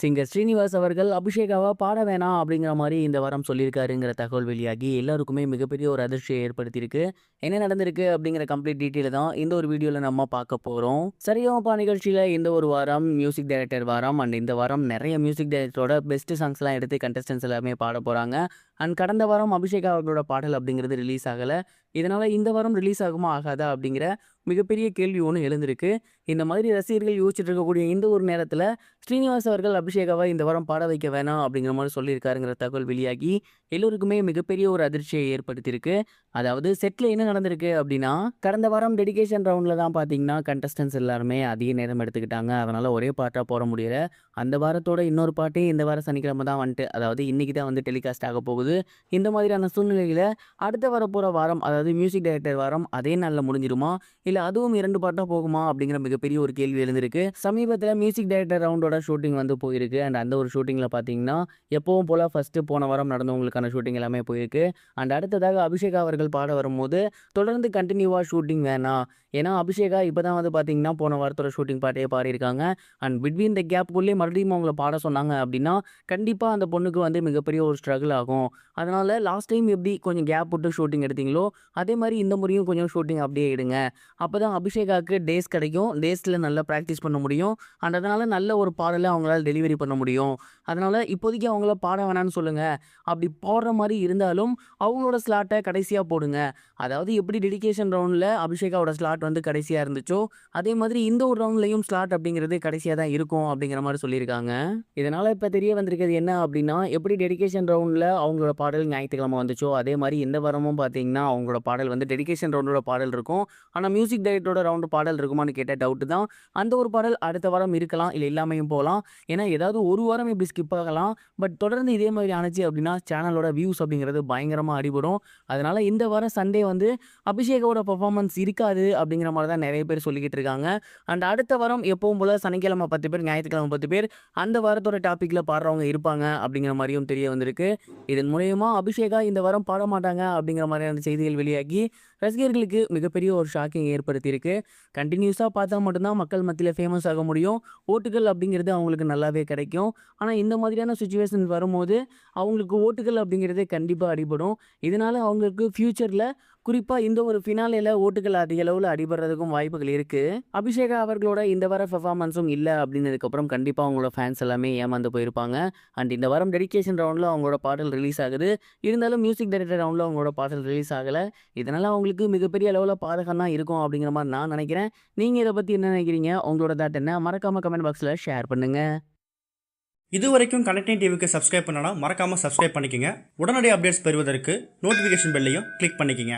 Singer Srinivas அவர்கள் அபிஷேகாவா பாட வேணாம் அப்படிங்கிற மாதிரி இந்த வாரம் சொல்லியிருக்காருங்கிற தகவல் வெளியாகி எல்லாருக்குமே மிகப்பெரிய ஒரு அதிர்ச்சியை ஏற்படுத்தியிருக்கு. என்ன நடந்திருக்கு அப்படிங்கிற கம்ப்ளீட் டீட்டெயில் தான் இந்த ஒரு வீடியோவில் நம்ம பார்க்க போகிறோம். சரிகமபா நிகழ்ச்சியில் இந்த ஒரு வாரம் மியூசிக் டைரக்டர் வாரம் அண்ட் இந்த வாரம் நிறைய மியூசிக் டைரக்டரோட பெஸ்ட் சாங்ஸ்லாம் எடுத்து கண்டஸ்டன்ஸ் எல்லாமே பாட போகிறாங்க. அண்ட் கடந்த வாரம் அபிஷேகா அவர்களோட பாடல் அப்படிங்கிறது ரிலீஸ் ஆகலை. இதனால் இந்த வாரம் ரிலீஸ் ஆகுமா ஆகாதா அப்படிங்கிற மிகப்பெரிய கேள்வி ஒன்று எழுந்திருக்கு. இந்த மாதிரி ரசிகர்கள் யோசிச்சுட்டு இருக்கக்கூடிய இந்த ஒரு நேரத்தில் ஸ்ரீனிவாஸ் அவர்கள் அபிஷேகாவை இந்த வாரம் பாட வைக்க வேணாம் அப்படிங்கிற மாதிரி சொல்லியிருக்காருங்கிற தகவல் வெளியாகி எல்லோருக்குமே மிகப்பெரிய ஒரு அதிர்ச்சியை ஏற்படுத்தியிருக்கு. அதாவது செட்டில் என்ன நடந்திருக்கு அப்படின்னா, கடந்த வாரம் டெடிகேஷன் ரவுண்டில் தான் பார்த்தீங்கன்னா கண்டஸ்டன்ஸ் எல்லாருமே அதிக நேரம் எடுத்துக்கிட்டாங்க. அதனால் ஒரே பாட்டாக போட முடியல. அந்த வாரத்தோட இன்னொரு பாட்டே இந்த வாரம் சனிக்கிழமை தான் வந்துட்டு, அதாவது இன்றைக்கி தான் வந்து டெலிகாஸ்ட் ஆக போகுது. இந்த மாதிரியான சூழ்நிலையில் அடுத்த வரப்போகிற வாரம், அதாவது மியூசிக் டைரக்டர் வாரம் அதே நாளில் முடிஞ்சிருமா, இல்லை அதுவும் 2 பாட்டாக போகுமா அப்படிங்கிற மிகப்பெரிய ஒரு கேள்வி எழுந்திருக்கு. சமீபத்தில் மியூசிக் டைரக்டர் ரவுண்டோட ஷூட்டிங் வந்து போயிருக்கு. அண்ட் அந்த ஒரு ஷூட்டிங்கில் பார்த்தீங்கன்னா எப்பவும் போல் ஃபஸ்ட்டு போன வாரம் நடந்தவங்களுக்கான ஷூட்டிங் எல்லாமே போயிருக்கு. அண்ட் அடுத்ததாக அபிஷேகா அவர்கள் பாட வரும்போது தொடர்ந்து கண்டினியூவாக ஷூட்டிங் வேணாம், ஏன்னா அபிஷேகா இப்போ தான் வந்து பார்த்தீங்கன்னா போன வாரத்தோட ஷூட்டிங் பாட்டே பாடியிருக்காங்க. அண்ட் பிட்வீன் த கேப்புக்குள்ளே மறுபடியும் அவங்கள பாட சொன்னாங்க அப்படின்னா கண்டிப்பாக அந்த பொண்ணுக்கு வந்து மிகப்பெரிய ஒரு ஸ்ட்ரகிள் ஆகும். அதனால் லாஸ்ட் டைம் எப்படி கொஞ்சம் கேப் விட்டு ஷூட்டிங் எடுத்தீங்களோ அதே மாதிரி இந்த முறையும் கொஞ்சம் ஷூட்டிங் அப்படியே எடுங்க. அப்போ தான் அபிஷேகாவுக்கு டேஸ் கிடைக்கும், டேஸில் நல்லா ப்ராக்டிஸ் பண்ண முடியும். அண்ட் அதனால் நல்ல ஒரு பாடலை அவங்களால டெலிவரி பண்ண முடியும். அதனால் இப்போதைக்கு அவங்கள பாட வேணான்னு சொல்லுங்கள். அப்படி போடுற மாதிரி இருந்தாலும் அவங்களோட ஸ்லாட்டை கடைசியாக போடுங்க. அதாவது எப்படி டெடிகேஷன் ரவுண்டில் அபிஷேகாவோட ஸ்லாட் வந்து கடைசியாக இருந்துச்சோ அதே மாதிரி இந்த ஒரு ரவுண்ட்லையும் ஸ்லாட் அப்படிங்கிறது கடைசியாக தான் இருக்கும் அப்படிங்கிற மாதிரி சொல்லியிருக்காங்க. இதனால் இப்போ தெரிய வந்திருக்கிறது என்ன அப்படின்னா, எப்படி டெடிகேஷன் ரவுண்டில் அவங்களோட பாடல் ஞாயிற்றுக்கிழமை வந்துச்சோ அதே மாதிரி இந்த வாரமும் பார்த்தீங்கன்னா அவங்களோட பாடல் வந்து டெடிகேஷன் ரவுண்டோட பாடல் இருக்கும். ஆனால் மியூசிக் டைரக்டரோட ரவுண்டு பாடல் இருக்குமான்னு கேட்ட டவுட்டு தான். அந்த ஒரு பாடல் அடுத்த வாரம் இருக்கலாம், இல்லை இல்லாமையும் போகலாம். ஏன்னா ஏதாவது ஒரு வாரம் இப்படி ஸ்கிப் ஆகலாம். பட் தொடர்ந்து இதே மாதிரி ஆனிச்சு அப்படின்னா சேனலோட வியூஸ் அப்படிங்கிறது பயங்கரமாக அடிபடும். அதனால் இந்த வாரம் சண்டே வந்து அபிஷேகோட பர்ஃபார்மன்ஸ் இருக்காது அப்படிங்கிற மாதிரி தான் நிறைய பேர் சொல்லிக்கிட்டு இருக்காங்க. அண்ட் அடுத்த வாரம் எப்பவும் போல் சனிக்கிழமை 10 பேர், ஞாயிற்றுக்கிழமை 10 பேர் அந்த வாரத்தோட டாப்பிக்கில் பாடுறவங்க இருப்பாங்க அப்படிங்கிற மாதிரியும் தெரிய வந்திருக்கு. இதன் மூலயமா அபிஷேகா இந்த வாரம் பாட மாட்டாங்க அப்படிங்கிற மாதிரியான செய்திகள் வெளியாகி ரசிகர்களுக்கு மிகப்பெரிய ஒரு ஷாக்கிங் ஏற்படுத்தியிருக்கு. கண்டினியூஸாக பார்த்தா மட்டும்தான் மக்கள் மத்தியில் ஃபேமஸ் ஆக முடியும், ஓட்டுகள் அப்படிங்கிறது அவங்களுக்கு நல்லாவே கிடைக்கும். ஆனால் இந்த மாதிரியான சுச்சுவேஷன் வரும்போது அவங்களுக்கு ஓட்டுகள் அப்படிங்கிறதே கண்டிப்பாக அடிபடும். இதனால் அவங்களுக்கு ஃப்யூச்சரில் குறிப்பாக இந்த ஒரு ஃபினாலேயில் ஓட்டுகள் அதிக அளவில் அடிபடுறதுக்கும் வாய்ப்புகள் இருக்குது. அபிஷேகா அவர்களோட இந்த வார பெர்ஃபார்மன்ஸும் இல்லை அப்படின்னதுக்கப்புறம் கண்டிப்பாக அவங்களோட ஃபேன்ஸ் எல்லாமே ஏமாந்து போயிருப்பாங்க. அண்ட் இந்த வாரம் டெடிகேஷன் ரவுண்டில் அவங்களோட பாடல் ரிலீஸ் ஆகுது. இருந்தாலும் மியூசிக் டைரக்டர் ரவுண்டில் அவங்களோட பாடல் ரிலீஸ் ஆகலை. இதனால் அவங்களுக்கு மிகப்பெரிய அளவில் பாதகம் தான் இருக்கும் அப்படிங்கிற மாதிரி நான் நினைக்கிறேன். நீங்கள் இதை பற்றி என்ன நினைக்கிறீங்க? உங்களோட தாட் என்ன? மறக்காமல் கமெண்ட் பாக்ஸில் ஷேர் பண்ணுங்கள். இது வரைக்கும் கனெக்டிங் டிவிக்கு சப்ஸ்கிரைப் பண்ணனா மறக்காமல் சப்ஸ்கிரைப் பண்ணிக்கங்க. உடனடி அப்டேட்ஸ் பெறுவதற்கு நோட்டிஃபிகேஷன் பெல்லையும் கிளிக் பண்ணிக்கங்க.